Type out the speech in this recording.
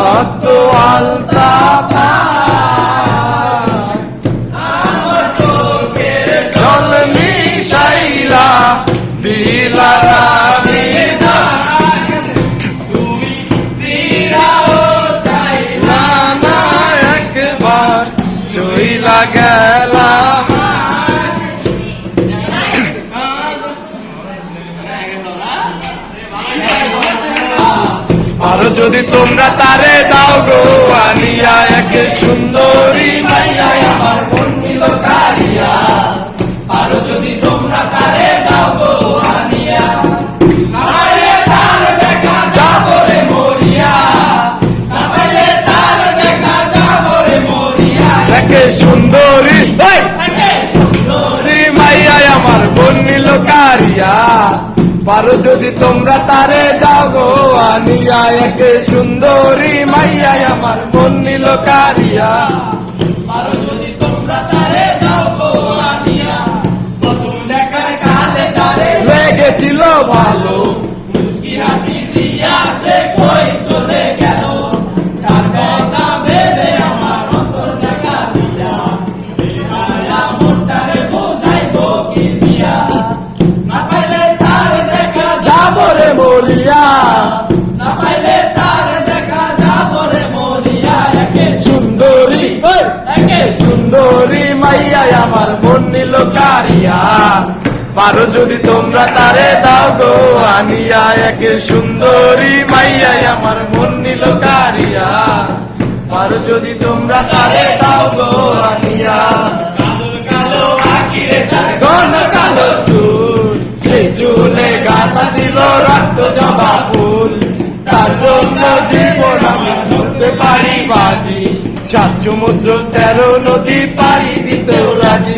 রক্ত আলতা আমার চোখের জল মিশাইলা দিলা তুমি ফিরাও চাইলা না একবার চইলা গেলা আর যদি তোমরা তারে দাও গো আনিয়া এক সুন্দরী মাইয়া আমার মন নিল কারিয়া আর যদি তোমরা তারে দাও গো আনিয়া না পাইলে তার দেখা যাবো রে মরিয়া না পাইলে তার দেখা যাবো রে মরিয়া এক সুন্দরী সুন্দরী মাইয়া আমার মন নিল কারিয়া পারো যদি তোমরা তারে যাও গো আনিয়া এক সুন্দরী মাইয়া আমার মন নিল কারিয়া পারো যদি তোমরা তারে যাও গো আনিয়া প্রথম দেখার কালে তারে লেগেছিল ভালো মুচকি হাসি দিয়া সে কই চলে গেল তার কথা ভেবে আমার অন্তর দেখা দিয়া বেহায়া মনটারে বোঝাইবো কি দিয়া না পাইলে তার দেখা যাবো রে মরিয়া না পাইলে তার দেখা যাবো রে মরিয়া একে সুন্দরী মাইয়া আমার মন নিল কারিয়া পারো যদি তোমরা তারে দাও গো আনিয়া এক সুন্দরী মাইয়া আমার মন নিল কারিয়া পারো যদি তোমরা তারে দাও গো আনিয়া কালো কালো আঁকিরে তার ঘন কালো চুল সেই চুলে গাঁথা ছিল রক্ত জবা ফুল তার জন্য জীবন আমি ধরতে পারি বাজি 7 সমুদ্র 13 নদী পাড়ি দিতেও রাজি